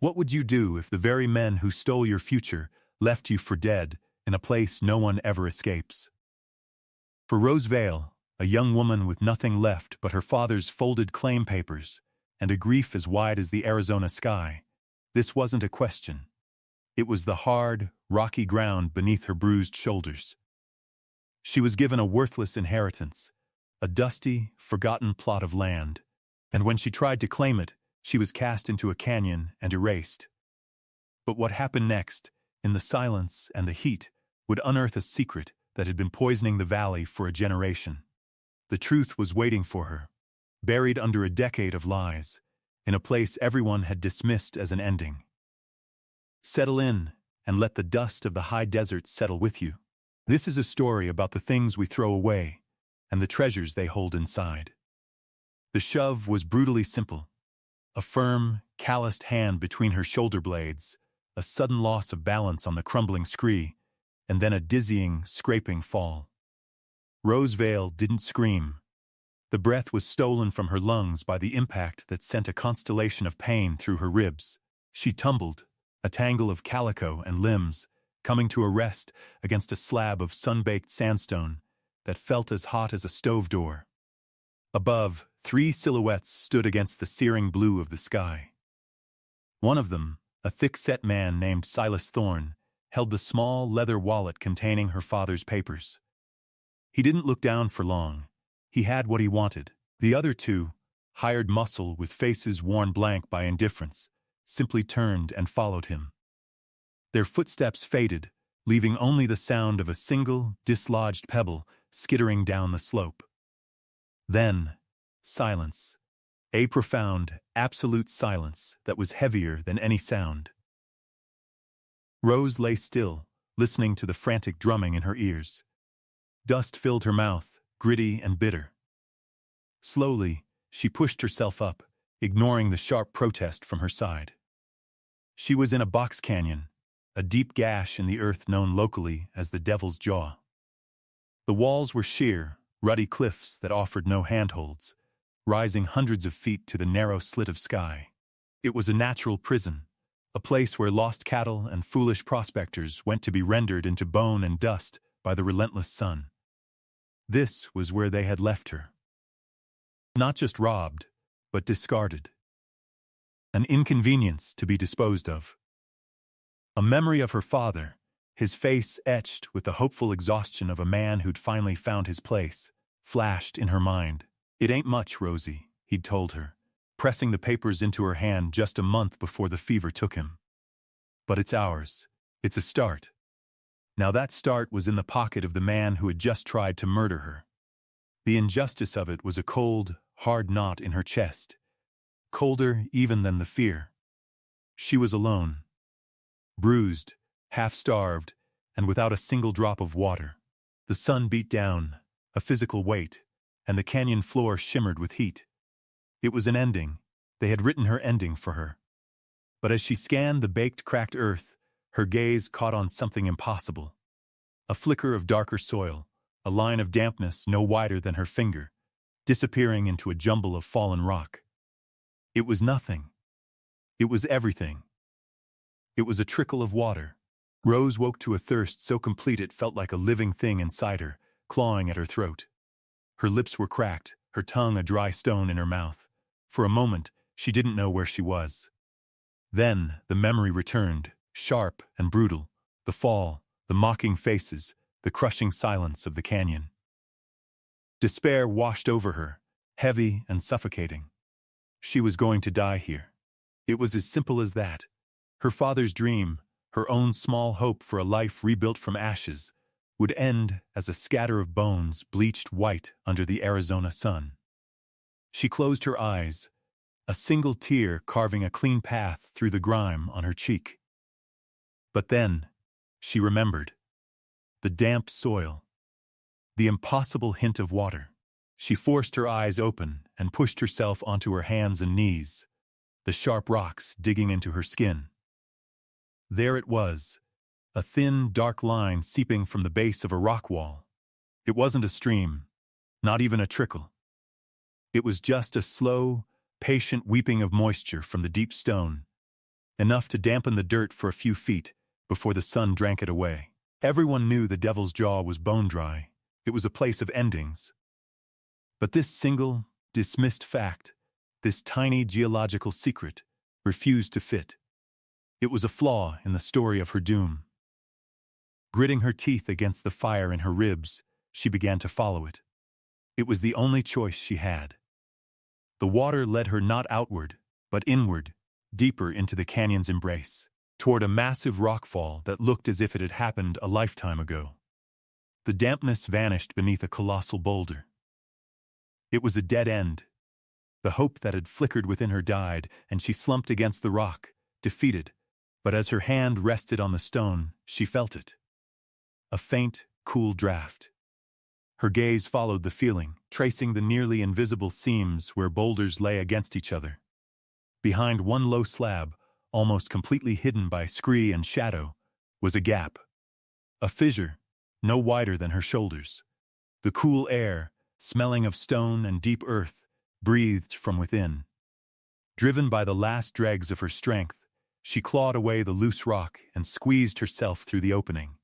What would you do if the very men who stole your future left you for dead in a place no one ever escapes? For Rose Vale, a young woman with nothing left but her father's folded claim papers and a grief as wide as the Arizona sky, this wasn't a question. It was the hard, rocky ground beneath her bruised shoulders. She was given a worthless inheritance, a dusty, forgotten plot of land, and when she tried to claim it, she was cast into a canyon and erased. But what happened next, in the silence and the heat, would unearth a secret that had been poisoning the valley for a generation. The truth was waiting for her, buried under a decade of lies, in a place everyone had dismissed as an ending. Settle in, and let the dust of the high desert settle with you. This is a story about the things we throw away, and the treasures they hold inside. The shove was brutally simple. A firm, calloused hand between her shoulder blades, a sudden loss of balance on the crumbling scree, and then a dizzying, scraping fall. Rose Vale didn't scream. The breath was stolen from her lungs by the impact that sent a constellation of pain through her ribs. She tumbled, a tangle of calico and limbs, coming to a rest against a slab of sun-baked sandstone that felt as hot as a stove door. Above, 3 silhouettes stood against the searing blue of the sky. One of them, a thick-set man named Silas Thorne, held the small leather wallet containing her father's papers. He didn't look down for long. He had what he wanted. The other 2, hired muscle with faces worn blank by indifference, simply turned and followed him. Their footsteps faded, leaving only the sound of a single, dislodged pebble skittering down the slope. Then, silence. A profound, absolute silence that was heavier than any sound. Rose lay still, listening to the frantic drumming in her ears. Dust filled her mouth, gritty and bitter. Slowly, she pushed herself up, ignoring the sharp protest from her side. She was in a box canyon, a deep gash in the earth known locally as the Devil's Jaw. The walls were sheer, ruddy cliffs that offered no handholds, rising hundreds of feet to the narrow slit of sky. It was a natural prison, a place where lost cattle and foolish prospectors went to be rendered into bone and dust by the relentless sun. This was where they had left her. Not just robbed, but discarded. An inconvenience to be disposed of. A memory of her father, his face etched with the hopeful exhaustion of a man who'd finally found his place, flashed in her mind. "It ain't much, Rosie," he'd told her, pressing the papers into her hand just a month before the fever took him. "But it's ours. It's a start." Now that start was in the pocket of the man who had just tried to murder her. The injustice of it was a cold, hard knot in her chest, colder even than the fear. She was alone, bruised, half-starved, and without a single drop of water. The sun beat down, a physical weight, and the canyon floor shimmered with heat. It was an ending. They had written her ending for her. But as she scanned the baked, cracked earth, her gaze caught on something impossible. A flicker of darker soil, a line of dampness no wider than her finger, disappearing into a jumble of fallen rock. It was nothing. It was everything. It was a trickle of water. Rose woke to a thirst so complete it felt like a living thing inside her, clawing at her throat. Her lips were cracked, her tongue a dry stone in her mouth. For a moment, she didn't know where she was. Then, the memory returned, sharp and brutal, the fall, the mocking faces, the crushing silence of the canyon. Despair washed over her, heavy and suffocating. She was going to die here. It was as simple as that. Her father's dream, her own small hope for a life rebuilt from ashes, would end as a scatter of bones bleached white under the Arizona sun. She closed her eyes, a single tear carving a clean path through the grime on her cheek. But then, she remembered. The damp soil. The impossible hint of water. She forced her eyes open and pushed herself onto her hands and knees, the sharp rocks digging into her skin. There it was, a thin, dark line seeping from the base of a rock wall. It wasn't a stream, not even a trickle. It was just a slow, patient weeping of moisture from the deep stone, enough to dampen the dirt for a few feet before the sun drank it away. Everyone knew the Devil's Jaw was bone dry. It was a place of endings. But this single, dismissed fact, this tiny geological secret, refused to fit. It was a flaw in the story of her doom. Gritting her teeth against the fire in her ribs, she began to follow it. It was the only choice she had. The water led her not outward, but inward, deeper into the canyon's embrace, toward a massive rockfall that looked as if it had happened a lifetime ago. The dampness vanished beneath a colossal boulder. It was a dead end. The hope that had flickered within her died, and she slumped against the rock, defeated. But as her hand rested on the stone, she felt it. A faint, cool draft. Her gaze followed the feeling, tracing the nearly invisible seams where boulders lay against each other. Behind one low slab, almost completely hidden by scree and shadow, was a gap. A fissure, no wider than her shoulders. The cool air, smelling of stone and deep earth, breathed from within. Driven by the last dregs of her strength, she clawed away the loose rock and squeezed herself through the opening.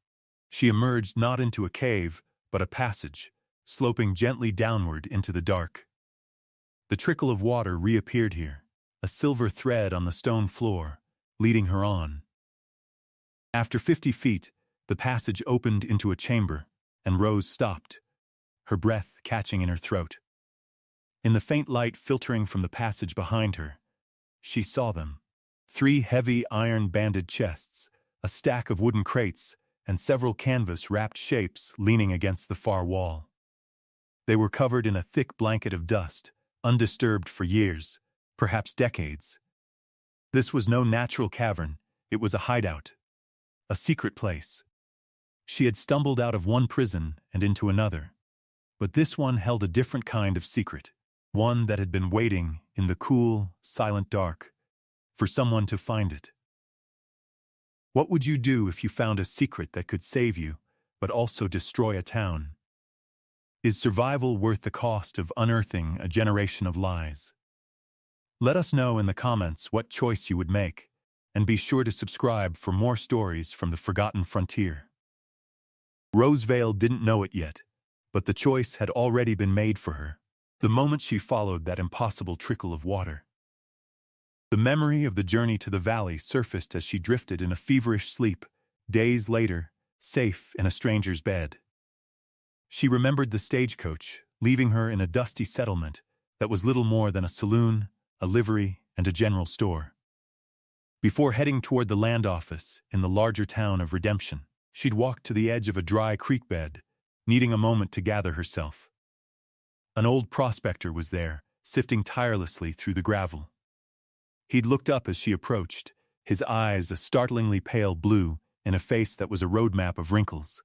She emerged not into a cave, but a passage, sloping gently downward into the dark. The trickle of water reappeared here, a silver thread on the stone floor, leading her on. After 50 feet, the passage opened into a chamber, and Rose stopped, her breath catching in her throat. In the faint light filtering from the passage behind her, she saw them. 3 heavy iron-banded chests, a stack of wooden crates, and several canvas-wrapped shapes leaning against the far wall. They were covered in a thick blanket of dust, undisturbed for years, perhaps decades. This was no natural cavern, it was a hideout, a secret place. She had stumbled out of one prison and into another, but this one held a different kind of secret, one that had been waiting in the cool, silent dark for someone to find it. What would you do if you found a secret that could save you, but also destroy a town? Is survival worth the cost of unearthing a generation of lies? Let us know in the comments what choice you would make, and be sure to subscribe for more stories from the Forgotten Frontier. Rosevale didn't know it yet, but the choice had already been made for her, the moment she followed that impossible trickle of water. The memory of the journey to the valley surfaced as she drifted in a feverish sleep, days later, safe in a stranger's bed. She remembered the stagecoach, leaving her in a dusty settlement that was little more than a saloon, a livery, and a general store. Before heading toward the land office in the larger town of Redemption, she'd walked to the edge of a dry creek bed, needing a moment to gather herself. An old prospector was there, sifting tirelessly through the gravel. He'd looked up as she approached, his eyes a startlingly pale blue in a face that was a roadmap of wrinkles.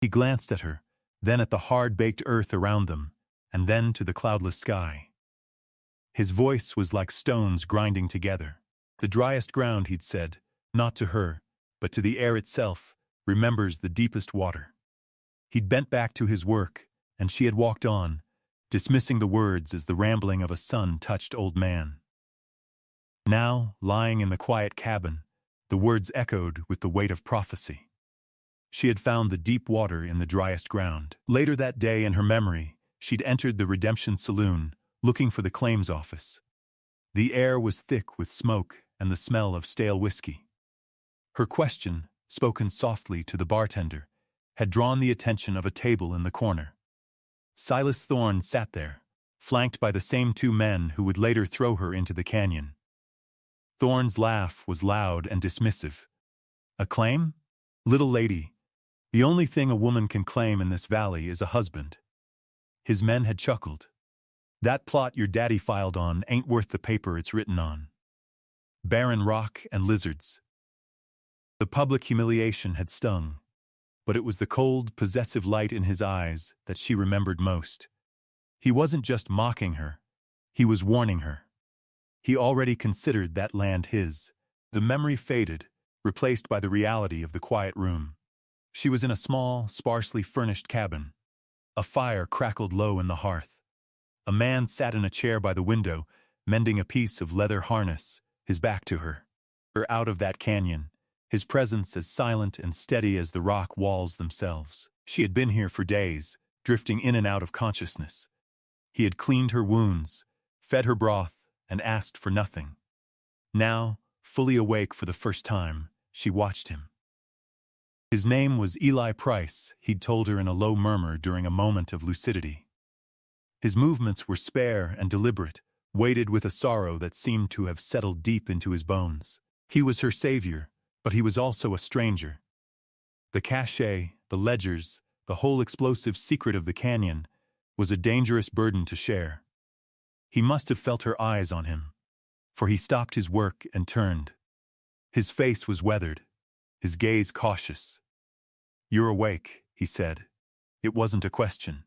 He glanced at her, then at the hard-baked earth around them, and then to the cloudless sky. His voice was like stones grinding together. The driest ground, he'd said, not to her, but to the air itself, remembers the deepest water. He'd bent back to his work, and she had walked on, dismissing the words as the rambling of a sun-touched old man. Now, lying in the quiet cabin, the words echoed with the weight of prophecy. She had found the deep water in the driest ground. Later that day, in her memory, she'd entered the Redemption Saloon, looking for the claims office. The air was thick with smoke and the smell of stale whiskey. Her question, spoken softly to the bartender, had drawn the attention of a table in the corner. Silas Thorne sat there, flanked by the same 2 men who would later throw her into the canyon. Thorne's laugh was loud and dismissive. A claim? Little lady, the only thing a woman can claim in this valley is a husband. His men had chuckled. That plot your daddy filed on ain't worth the paper it's written on. Barren rock and lizards. The public humiliation had stung, but it was the cold, possessive light in his eyes that she remembered most. He wasn't just mocking her, he was warning her. He already considered that land his. The memory faded, replaced by the reality of the quiet room. She was in a small, sparsely furnished cabin. A fire crackled low in the hearth. A man sat in a chair by the window, mending a piece of leather harness, his back to her. Her out of that canyon, his presence as silent and steady as the rock walls themselves. She had been here for days, drifting in and out of consciousness. He had cleaned her wounds, fed her broth, and asked for nothing. Now, fully awake for the first time, she watched him. His name was Eli Price, he'd told her in a low murmur during a moment of lucidity. His movements were spare and deliberate, weighted with a sorrow that seemed to have settled deep into his bones. He was her savior, but he was also a stranger. The cachet, the ledgers, the whole explosive secret of the canyon was a dangerous burden to share. He must have felt her eyes on him, for he stopped his work and turned. His face was weathered, his gaze cautious. "You're awake," he said. It wasn't a question.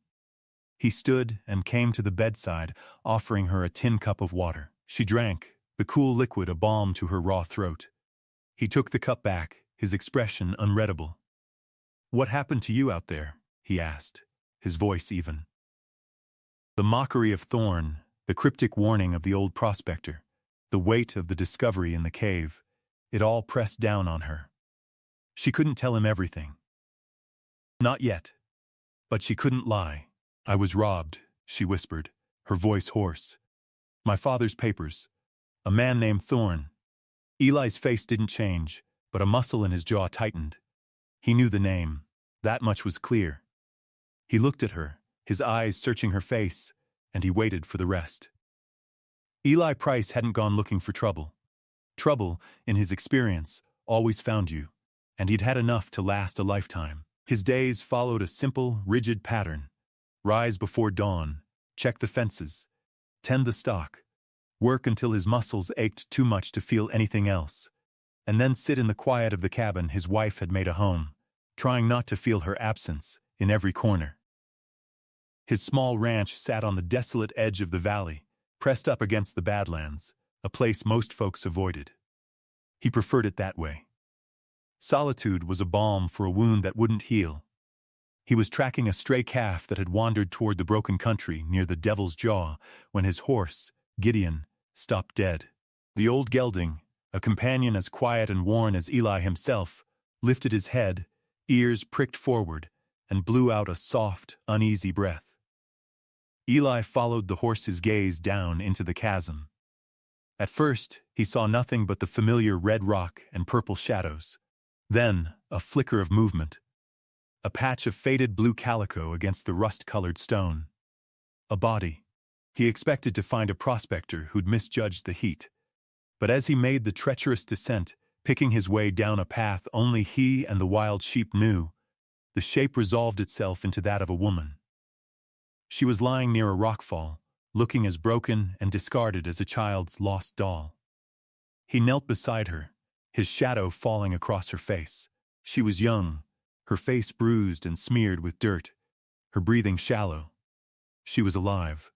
He stood and came to the bedside, offering her a tin cup of water. She drank, the cool liquid a balm to her raw throat. He took the cup back, his expression unreadable. "What happened to you out there?" he asked, his voice even. The mockery of Thorn, the cryptic warning of the old prospector, the weight of the discovery in the cave, it all pressed down on her. She couldn't tell him everything. Not yet. But she couldn't lie. "I was robbed," she whispered, her voice hoarse. "My father's papers. A man named Thorn." Eli's face didn't change, but a muscle in his jaw tightened. He knew the name. That much was clear. He looked at her, his eyes searching her face, and he waited for the rest. Eli Price hadn't gone looking for trouble. Trouble, in his experience, always found you, and he'd had enough to last a lifetime. His days followed a simple, rigid pattern. Rise before dawn, check the fences, tend the stock, work until his muscles ached too much to feel anything else, and then sit in the quiet of the cabin his wife had made a home, trying not to feel her absence in every corner. His small ranch sat on the desolate edge of the valley, pressed up against the Badlands, a place most folks avoided. He preferred it that way. Solitude was a balm for a wound that wouldn't heal. He was tracking a stray calf that had wandered toward the broken country near the Devil's Jaw when his horse, Gideon, stopped dead. The old gelding, a companion as quiet and worn as Eli himself, lifted his head, ears pricked forward, and blew out a soft, uneasy breath. Eli followed the horse's gaze down into the chasm. At first, he saw nothing but the familiar red rock and purple shadows. Then, a flicker of movement. A patch of faded blue calico against the rust-colored stone. A body. He expected to find a prospector who'd misjudged the heat. But as he made the treacherous descent, picking his way down a path only he and the wild sheep knew, the shape resolved itself into that of a woman. She was lying near a rockfall, looking as broken and discarded as a child's lost doll. He knelt beside her, his shadow falling across her face. She was young, her face bruised and smeared with dirt, her breathing shallow. She was alive.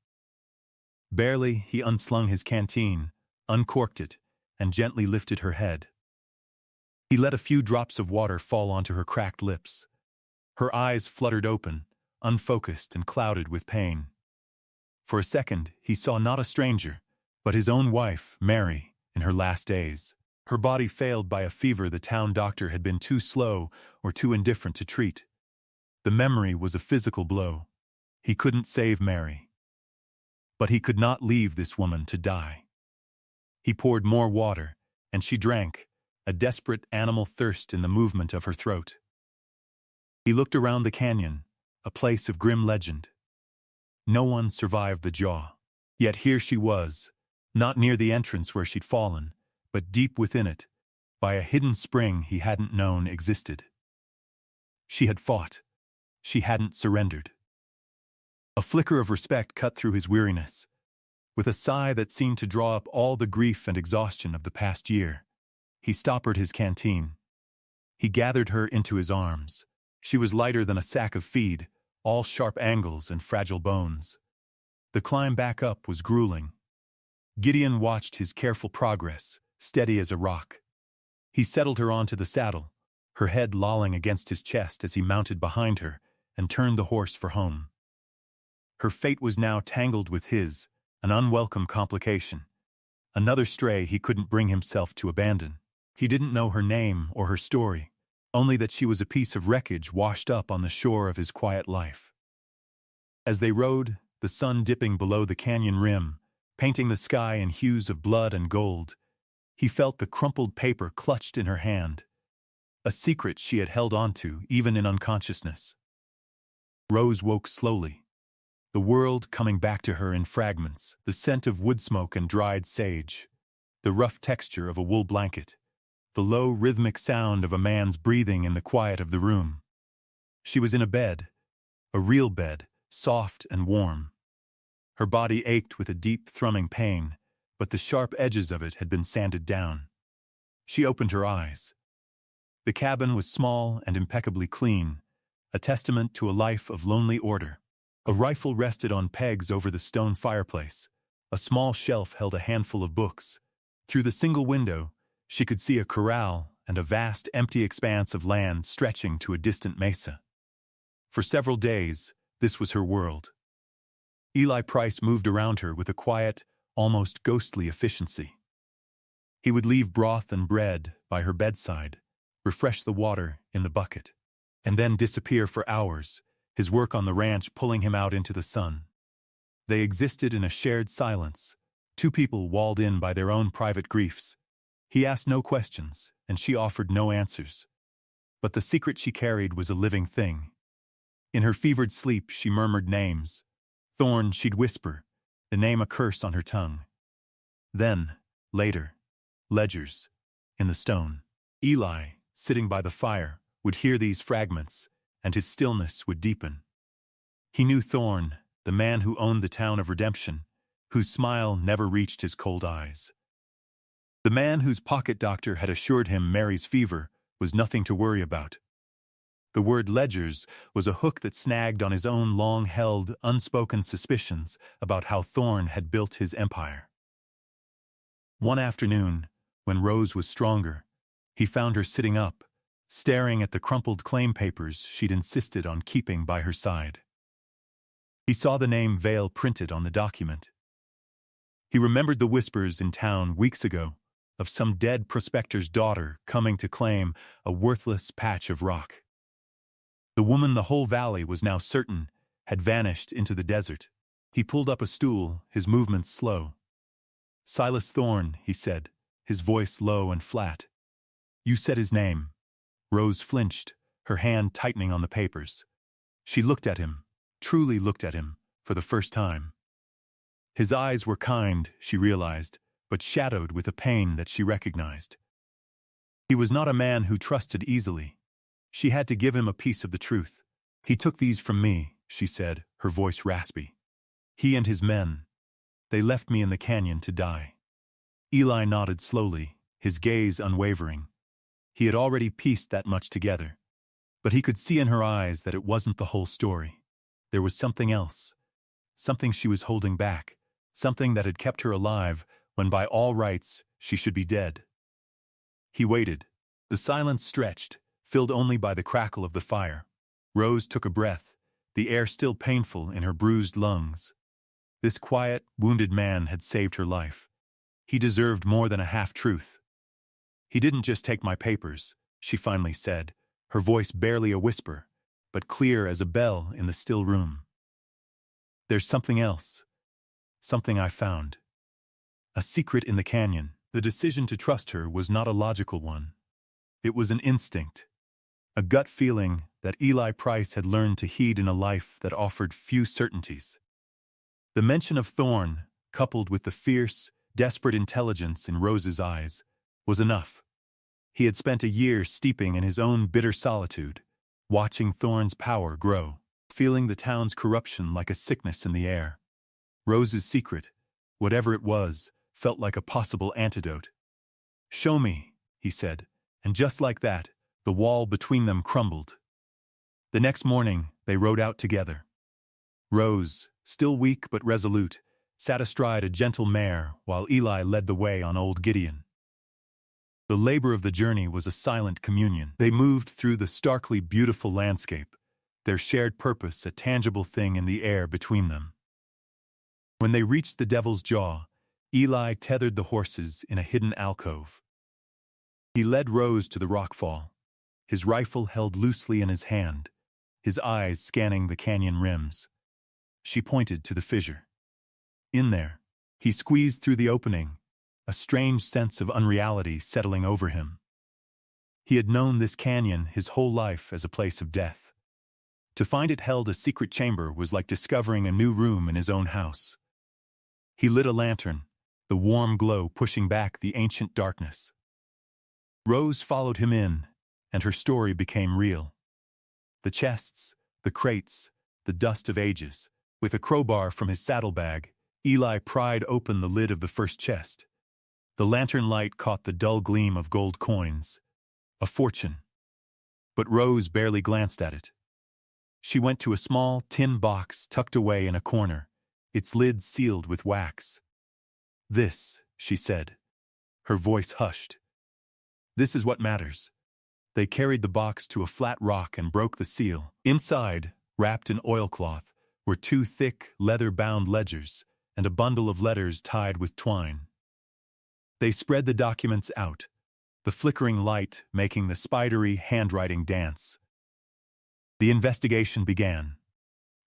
Barely, he unslung his canteen, uncorked it, and gently lifted her head. He let a few drops of water fall onto her cracked lips. Her eyes fluttered open, unfocused and clouded with pain. For a second, he saw not a stranger, but his own wife, Mary, in her last days. Her body failed by a fever the town doctor had been too slow or too indifferent to treat. The memory was a physical blow. He couldn't save Mary. But he could not leave this woman to die. He poured more water, and she drank, a desperate animal thirst in the movement of her throat. He looked around the canyon, a place of grim legend. No one survived the jaw. Yet here she was, not near the entrance where she'd fallen, but deep within it, by a hidden spring he hadn't known existed. She had fought. She hadn't surrendered. A flicker of respect cut through his weariness. With a sigh that seemed to draw up all the grief and exhaustion of the past year, he stoppered his canteen. He gathered her into his arms. She was lighter than a sack of feed, all sharp angles and fragile bones. The climb back up was grueling. Gideon watched his careful progress, steady as a rock. He settled her onto the saddle, her head lolling against his chest as he mounted behind her and turned the horse for home. Her fate was now tangled with his, an unwelcome complication. Another stray he couldn't bring himself to abandon. He didn't know her name or her story, only that she was a piece of wreckage washed up on the shore of his quiet life. As they rode, the sun dipping below the canyon rim, painting the sky in hues of blood and gold, he felt the crumpled paper clutched in her hand, a secret she had held onto even in unconsciousness. Rose woke slowly, the world coming back to her in fragments, the scent of wood smoke and dried sage, the rough texture of a wool blanket, the low rhythmic sound of a man's breathing in the quiet of the room. She was in a bed, a real bed, soft and warm. Her body ached with a deep thrumming pain, but the sharp edges of it had been sanded down. She opened her eyes. The cabin was small and impeccably clean, a testament to a life of lonely order. A rifle rested on pegs over the stone fireplace. A small shelf held a handful of books. Through the single window, she could see a corral and a vast, empty expanse of land stretching to a distant mesa. For several days, this was her world. Eli Price moved around her with a quiet, almost ghostly efficiency. He would leave broth and bread by her bedside, refresh the water in the bucket, and then disappear for hours, his work on the ranch pulling him out into the sun. They existed in a shared silence, two people walled in by their own private griefs. He asked no questions, and she offered no answers. But the secret she carried was a living thing. In her fevered sleep, she murmured names. Thorn, she'd whisper, the name a curse on her tongue. Then, later, ledgers, in the stone. Eli, sitting by the fire, would hear these fragments, and his stillness would deepen. He knew Thorn, the man who owned the town of Redemption, whose smile never reached his cold eyes. The man whose pocket doctor had assured him Mary's fever was nothing to worry about. The word ledgers was a hook that snagged on his own long-held, unspoken suspicions about how Thorn had built his empire. One afternoon, when Rose was stronger, he found her sitting up, staring at the crumpled claim papers she'd insisted on keeping by her side. He saw the name Vale printed on the document. He remembered the whispers in town weeks ago of some dead prospector's daughter coming to claim a worthless patch of rock. The woman the whole valley was now certain had vanished into the desert. He pulled up a stool, his movements slow. "Silas Thorn," he said, his voice low and flat. "You said his name." Rose flinched, her hand tightening on the papers. She looked at him, truly looked at him, for the first time. His eyes were kind, she realized, but shadowed with a pain that she recognized. He was not a man who trusted easily. She had to give him a piece of the truth. "He took these from me," she said, her voice raspy. "He and his men. They left me in the canyon to die." Eli nodded slowly, his gaze unwavering. He had already pieced that much together. But he could see in her eyes that it wasn't the whole story. There was something else. Something she was holding back. Something that had kept her alive when by all rights she should be dead. He waited. The silence stretched, filled only by the crackle of the fire. Rose took a breath, the air still painful in her bruised lungs. This quiet, wounded man had saved her life. He deserved more than a half-truth. "He didn't just take my papers," she finally said, her voice barely a whisper, but clear as a bell in the still room. "There's something else. Something I found. A secret in the canyon." The decision to trust her was not a logical one. It was an instinct, a gut feeling that Eli Price had learned to heed in a life that offered few certainties. The mention of Thorn, coupled with the fierce, desperate intelligence in Rose's eyes, was enough. He had spent a year steeping in his own bitter solitude, watching Thorn's power grow, feeling the town's corruption like a sickness in the air. Rose's secret, whatever it was, felt like a possible antidote. "Show me," he said, and just like that, the wall between them crumbled. The next morning, they rode out together. Rose, still weak but resolute, sat astride a gentle mare while Eli led the way on old Gideon. The labor of the journey was a silent communion. They moved through the starkly beautiful landscape, their shared purpose a tangible thing in the air between them. When they reached the Devil's Jaw, Eli tethered the horses in a hidden alcove. He led Rose to the rockfall, his rifle held loosely in his hand, his eyes scanning the canyon rims. She pointed to the fissure. In there, he squeezed through the opening, a strange sense of unreality settling over him. He had known this canyon his whole life as a place of death. To find it held a secret chamber was like discovering a new room in his own house. He lit a lantern, the warm glow pushing back the ancient darkness. Rose followed him in, and her story became real. The chests, the crates, the dust of ages. With a crowbar from his saddlebag, Eli pried open the lid of the first chest. The lantern light caught the dull gleam of gold coins. A fortune. But Rose barely glanced at it. She went to a small tin box tucked away in a corner, its lid sealed with wax. "This," she said. Her voice hushed. "This is what matters." They carried the box to a flat rock and broke the seal. Inside, wrapped in oilcloth, were 2 thick, leather-bound ledgers and a bundle of letters tied with twine. They spread the documents out, the flickering light making the spidery handwriting dance. The investigation began.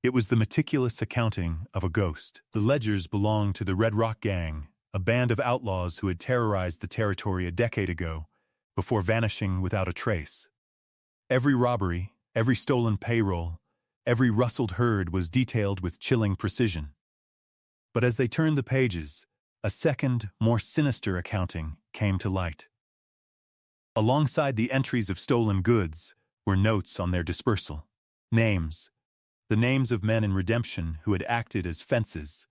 It was the meticulous accounting of a ghost. The ledgers belonged to the Red Rock Gang, a band of outlaws who had terrorized the territory a decade ago, before vanishing without a trace. Every robbery, every stolen payroll, every rustled herd was detailed with chilling precision. But as they turned the pages, a second, more sinister accounting came to light. Alongside the entries of stolen goods were notes on their dispersal. Names. The names of men in redemption who had acted as fences,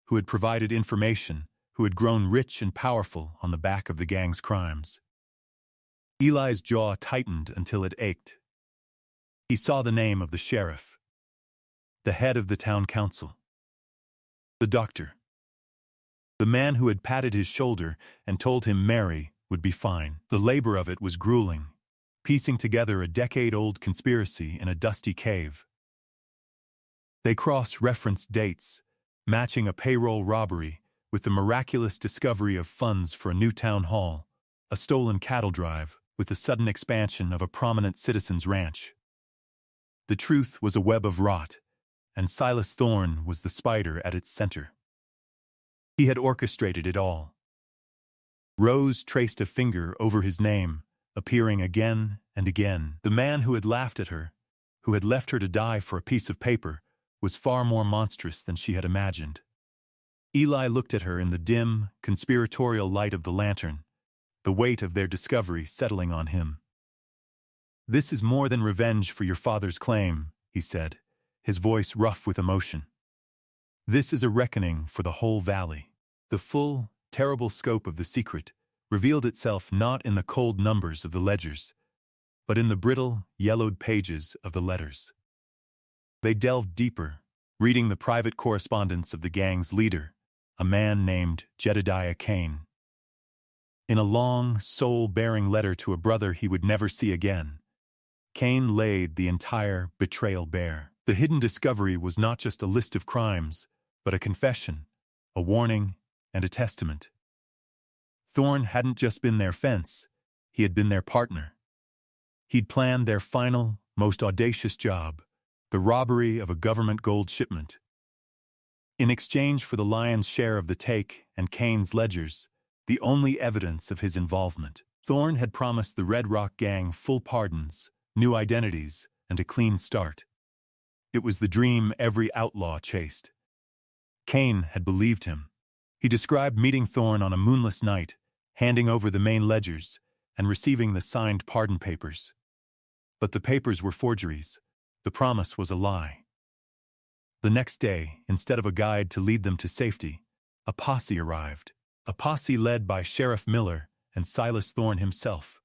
who had provided information, who had grown rich and powerful on the back of the gang's crimes. Eli's jaw tightened until it ached. He saw the name of the sheriff, the head of the town council, the doctor, the man who had patted his shoulder and told him Mary would be fine. The labor of it was grueling, piecing together a decade-old conspiracy in a dusty cave. They cross-referenced dates, matching a payroll robbery with the miraculous discovery of funds for a new town hall, a stolen cattle drive with the sudden expansion of a prominent citizen's ranch. The truth was a web of rot, and Silas Thorne was the spider at its center. He had orchestrated it all. Rose traced a finger over his name, appearing again and again. The man who had laughed at her, who had left her to die for a piece of paper, was far more monstrous than she had imagined. Eli looked at her in the dim, conspiratorial light of the lantern, the weight of their discovery settling on him. "This is more than revenge for your father's claim," he said, his voice rough with emotion. "This is a reckoning for the whole valley." The full, terrible scope of the secret revealed itself not in the cold numbers of the ledgers, but in the brittle, yellowed pages of the letters. They delved deeper, reading the private correspondence of the gang's leader, a man named Jedediah Kane. In a long, soul-bearing letter to a brother he would never see again, Kane laid the entire betrayal bare. The hidden discovery was not just a list of crimes, but a confession, a warning, and a testament. Thorne hadn't just been their fence, he had been their partner. He'd planned their final, most audacious job, the robbery of a government gold shipment. In exchange for the lion's share of the take and Kane's ledgers, the only evidence of his involvement, Thorne had promised the Red Rock Gang full pardons, new identities, and a clean start. It was the dream every outlaw chased. Kane had believed him. He described meeting Thorne on a moonless night, handing over the main ledgers, and receiving the signed pardon papers. But the papers were forgeries. The promise was a lie. The next day, instead of a guide to lead them to safety, a posse arrived. A posse led by Sheriff Miller and Silas Thorne himself,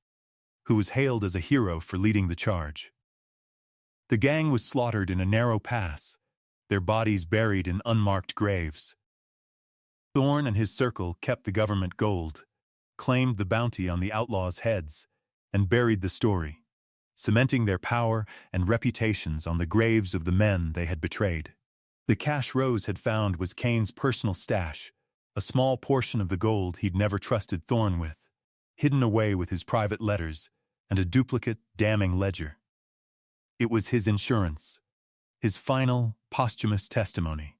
who was hailed as a hero for leading the charge. The gang was slaughtered in a narrow pass, their bodies buried in unmarked graves. Thorne and his circle kept the government gold, claimed the bounty on the outlaws' heads, and buried the story, cementing their power and reputations on the graves of the men they had betrayed. The cash Rose had found was Kane's personal stash, a small portion of the gold he'd never trusted Thorne with. hidden away with his private letters and a duplicate, damning ledger. It was his insurance, his final, posthumous testimony.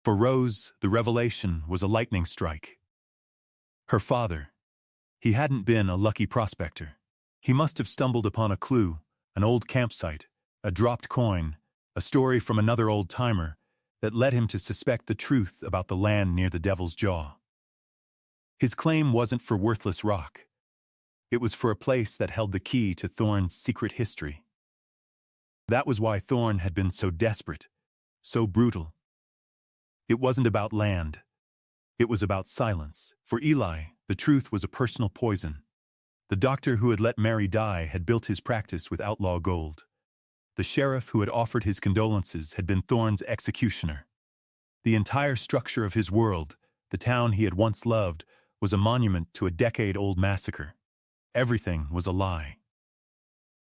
For Rose, the revelation was a lightning strike. Her father, he hadn't been a lucky prospector. He must have stumbled upon a clue, an old campsite, a dropped coin, a story from another old-timer that led him to suspect the truth about the land near the Devil's Jaw. His claim wasn't for worthless rock. It was for a place that held the key to Thorne's secret history. That was why Thorne had been so desperate, so brutal. It wasn't about land. It was about silence. For Eli, the truth was a personal poison. The doctor who had let Mary die had built his practice with outlaw gold. The sheriff who had offered his condolences had been Thorne's executioner. The entire structure of his world, the town he had once loved, was a monument to a decade-old massacre. Everything was a lie.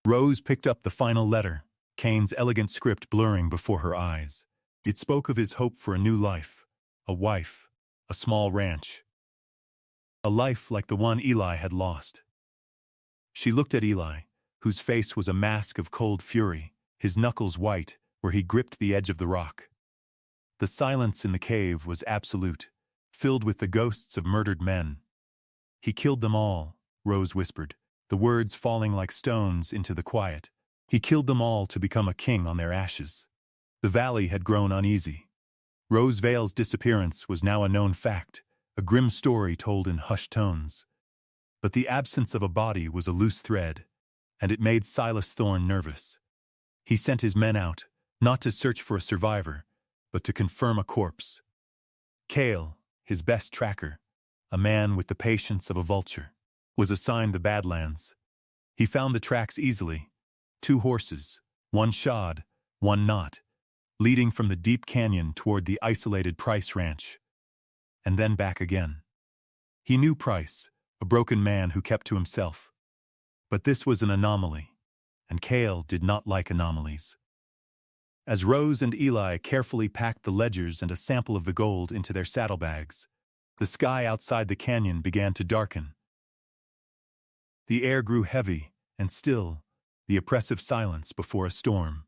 Rose picked up the final letter, Kane's elegant script blurring before her eyes. It spoke of his hope for a new life, a wife, a small ranch. A life like the one Eli had lost. She looked at Eli, whose face was a mask of cold fury, his knuckles white where he gripped the edge of the rock. The silence in the cave was absolute, filled with the ghosts of murdered men. "He killed them all," Rose whispered, the words falling like stones into the quiet. "He killed them all to become a king on their ashes." The valley had grown uneasy. Rose Vale's disappearance was now a known fact, a grim story told in hushed tones. But the absence of a body was a loose thread, and it made Silas Thorne nervous. He sent his men out, not to search for a survivor, but to confirm a corpse. Cale, his best tracker, a man with the patience of a vulture, was assigned the Badlands. He found the tracks easily. 2 horses, one shod, one not, leading from the deep canyon toward the isolated Price Ranch. And then back again. He knew Price, a broken man who kept to himself. But this was an anomaly, and Cale did not like anomalies. As Rose and Eli carefully packed the ledgers and a sample of the gold into their saddlebags, the sky outside the canyon began to darken. The air grew heavy and still, the oppressive silence before a storm.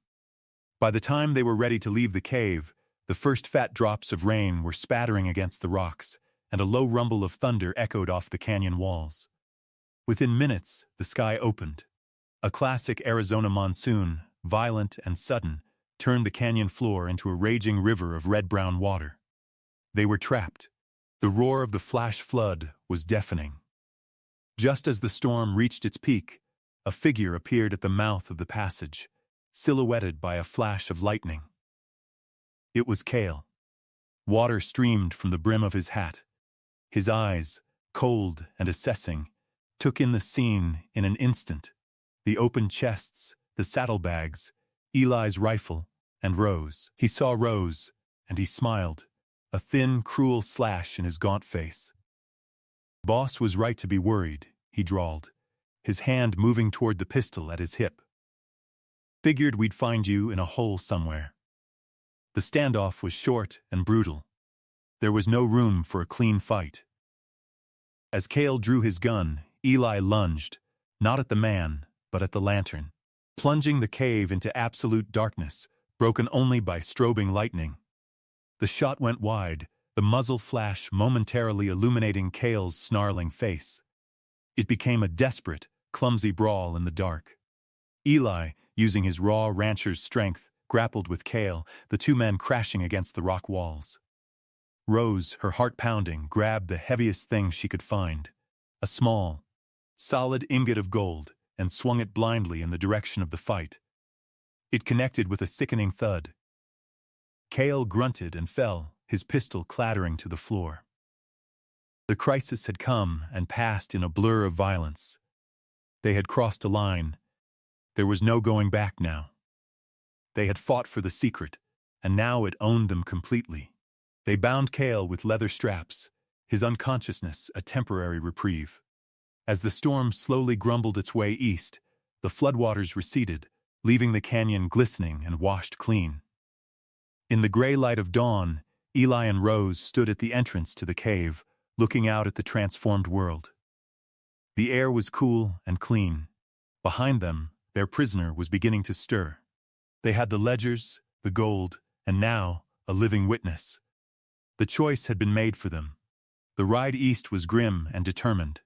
By the time they were ready to leave the cave, the first fat drops of rain were spattering against the rocks, and a low rumble of thunder echoed off the canyon walls. Within minutes, the sky opened. A classic Arizona monsoon, violent and sudden, turned the canyon floor into a raging river of red-brown water. They were trapped. The roar of the flash flood was deafening. Just as the storm reached its peak, a figure appeared at the mouth of the passage, silhouetted by a flash of lightning. It was Cale. Water streamed from the brim of his hat. His eyes, cold and assessing, took in the scene in an instant. The open chests, the saddlebags, Eli's rifle, and Rose. He saw Rose, and he smiled, a thin, cruel slash in his gaunt face. "Boss was right to be worried," he drawled, his hand moving toward the pistol at his hip. "Figured we'd find you in a hole somewhere." The standoff was short and brutal. There was no room for a clean fight. As Cale drew his gun, Eli lunged, not at the man, but at the lantern, plunging the cave into absolute darkness, broken only by strobing lightning. The shot went wide, the muzzle flash momentarily illuminating Cale's snarling face. It became a desperate, clumsy brawl in the dark. Eli, using his raw rancher's strength, grappled with Cale, the 2 men crashing against the rock walls. Rose, her heart pounding, grabbed the heaviest thing she could find, a small, solid ingot of gold, and swung it blindly in the direction of the fight. It connected with a sickening thud. Cale grunted and fell, his pistol clattering to the floor. The crisis had come and passed in a blur of violence. They had crossed a line. There was no going back now. They had fought for the secret, and now it owned them completely. They bound Cale with leather straps, his unconsciousness a temporary reprieve. As the storm slowly grumbled its way east, the floodwaters receded, leaving the canyon glistening and washed clean. In the gray light of dawn, Eli and Rose stood at the entrance to the cave, looking out at the transformed world. The air was cool and clean. Behind them, their prisoner was beginning to stir. They had the ledgers, the gold, and now, a living witness. The choice had been made for them. The ride east was grim and determined.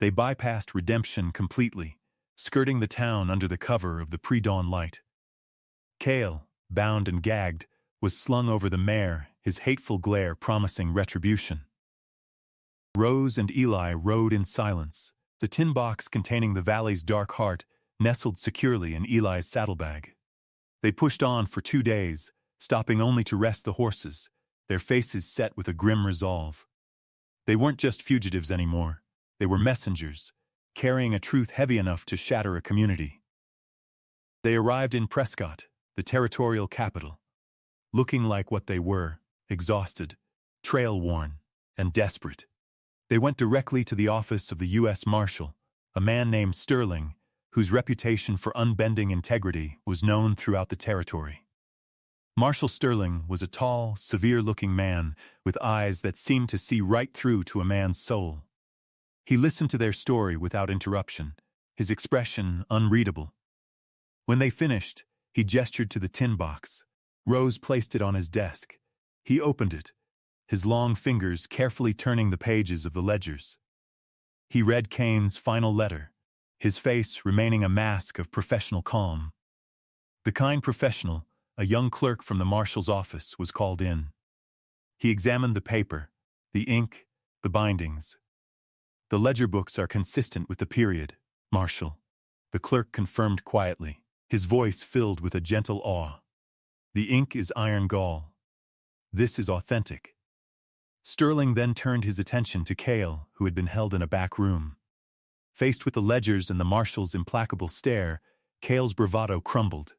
They bypassed redemption completely, skirting the town under the cover of the pre-dawn light. Cale, bound and gagged, was slung over the mare, his hateful glare promising retribution. Rose and Eli rode in silence, the tin box containing the valley's dark heart nestled securely in Eli's saddlebag. They pushed on for 2 days, stopping only to rest the horses, their faces set with a grim resolve. They weren't just fugitives anymore. They were messengers, carrying a truth heavy enough to shatter a community. They arrived in Prescott, the territorial capital, looking like what they were, exhausted, trail-worn, and desperate. They went directly to the office of the U.S. Marshal, a man named Sterling, whose reputation for unbending integrity was known throughout the territory. Marshal Sterling was a tall, severe-looking man with eyes that seemed to see right through to a man's soul. He listened to their story without interruption, his expression unreadable. When they finished, he gestured to the tin box. Rose placed it on his desk. He opened it, his long fingers carefully turning the pages of the ledgers. He read Kane's final letter, his face remaining a mask of professional calm. The kind professional, a young clerk from the marshal's office, was called in. He examined the paper, the ink, the bindings. "The ledger books are consistent with the period, Marshal," the clerk confirmed quietly, his voice filled with a gentle awe. "The ink is iron gall. This is authentic." Sterling then turned his attention to Cale, who had been held in a back room. Faced with the ledgers and the marshal's implacable stare, Cale's bravado crumbled.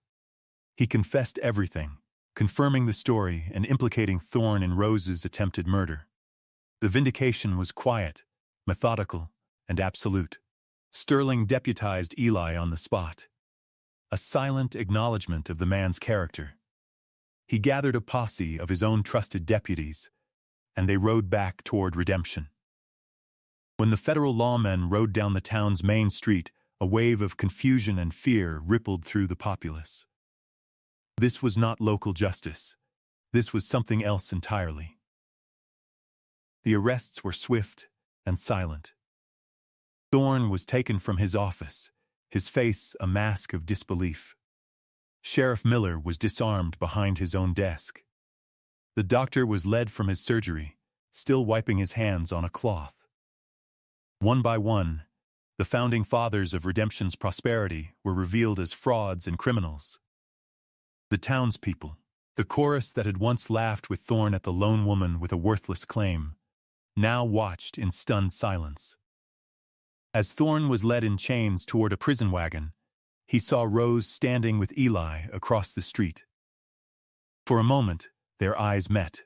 He confessed everything, confirming the story and implicating Thorne in Rose's attempted murder. The vindication was quiet, methodical, and absolute. Sterling deputized Eli on the spot, a silent acknowledgement of the man's character. He gathered a posse of his own trusted deputies, and they rode back toward redemption. When the federal lawmen rode down the town's main street, a wave of confusion and fear rippled through the populace. This was not local justice. This was something else entirely. The arrests were swift and silent. Thorne was taken from his office, his face a mask of disbelief. Sheriff Miller was disarmed behind his own desk. The doctor was led from his surgery, still wiping his hands on a cloth. One by one, the founding fathers of redemption's prosperity were revealed as frauds and criminals. The townspeople, the chorus that had once laughed with Thorne at the lone woman with a worthless claim, now watched in stunned silence. As Thorne was led in chains toward a prison wagon, he saw Rose standing with Eli across the street. For a moment, their eyes met.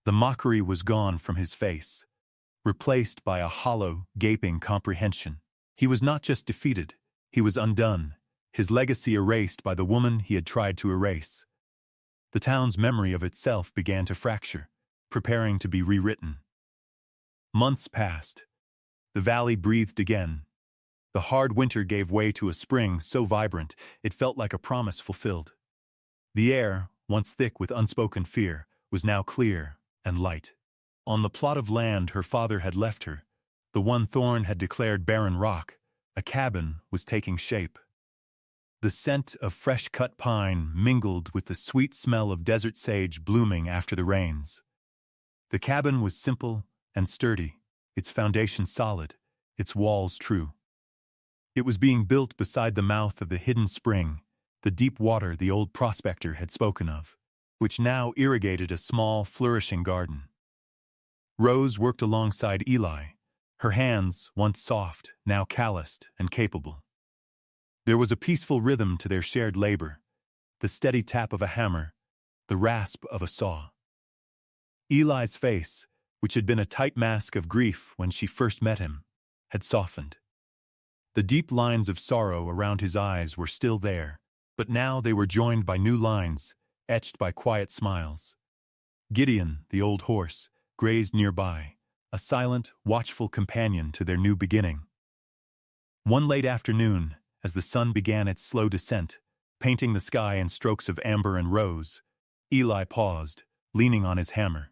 The mockery was gone from his face, replaced by a hollow, gaping comprehension. He was not just defeated, he was undone, his legacy erased by the woman he had tried to erase. The town's memory of itself began to fracture, preparing to be rewritten. Months passed. The valley breathed again. The hard winter gave way to a spring so vibrant it felt like a promise fulfilled. The air, once thick with unspoken fear, was now clear and light. On the plot of land her father had left her, the one Thorne had declared barren rock, a cabin was taking shape. The scent of fresh-cut pine mingled with the sweet smell of desert sage blooming after the rains. The cabin was simple and sturdy, its foundation solid, its walls true. It was being built beside the mouth of the hidden spring, the deep water the old prospector had spoken of, which now irrigated a small, flourishing garden. Rose worked alongside Eli, her hands, once soft, now calloused and capable. There was a peaceful rhythm to their shared labor, the steady tap of a hammer, the rasp of a saw. Eli's face, which had been a tight mask of grief when she first met him, had softened. The deep lines of sorrow around his eyes were still there, but now they were joined by new lines, etched by quiet smiles. Gideon, the old horse, grazed nearby, a silent, watchful companion to their new beginning. One late afternoon, as the sun began its slow descent, painting the sky in strokes of amber and rose, Eli paused, leaning on his hammer.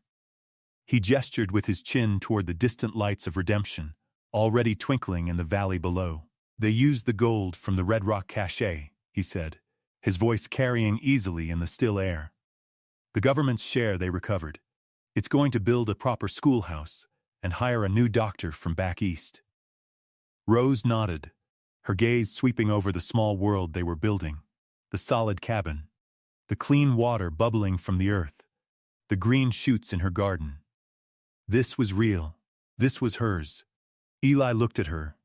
He gestured with his chin toward the distant lights of redemption, already twinkling in the valley below. They used the gold from the Red Rock Cache, he said, his voice carrying easily in the still air. The government's share they recovered. It's going to build a proper schoolhouse and hire a new doctor from back east. Rose nodded, her gaze sweeping over the small world they were building, the solid cabin, the clean water bubbling from the earth, the green shoots in her garden. This was real. This was hers. Eli looked at her,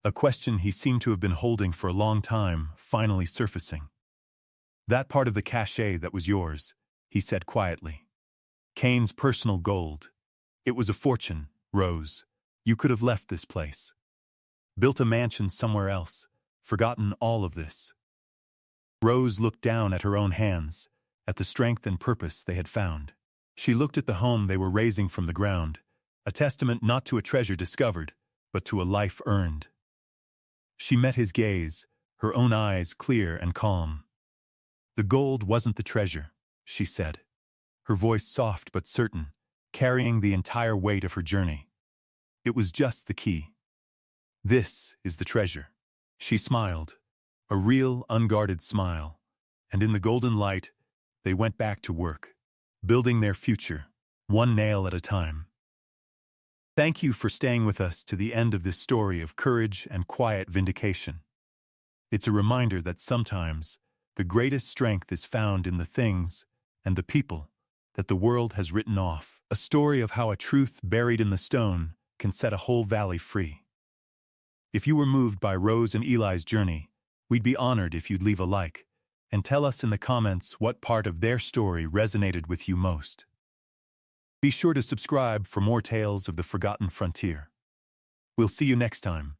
a question he seemed to have been holding for a long time finally surfacing. That part of the cache that was yours, he said quietly. Kane's personal gold. It was a fortune, Rose. You could have left this place. Built a mansion somewhere else, forgotten all of this. Rose looked down at her own hands, at the strength and purpose they had found. She looked at the home they were raising from the ground, a testament not to a treasure discovered, but to a life earned. She met his gaze, her own eyes clear and calm. The gold wasn't the treasure, she said, her voice soft but certain, carrying the entire weight of her journey. It was just the key. This is the treasure. She smiled, a real, unguarded smile, and in the golden light, they went back to work, building their future, one nail at a time. Thank you for staying with us to the end of this story of courage and quiet vindication. It's a reminder that sometimes the greatest strength is found in the things and the people that the world has written off. A story of how a truth buried in the stone can set a whole valley free. If you were moved by Rose and Eli's journey, we'd be honored if you'd leave a like and tell us in the comments what part of their story resonated with you most. Be sure to subscribe for more tales of the forgotten frontier. We'll see you next time.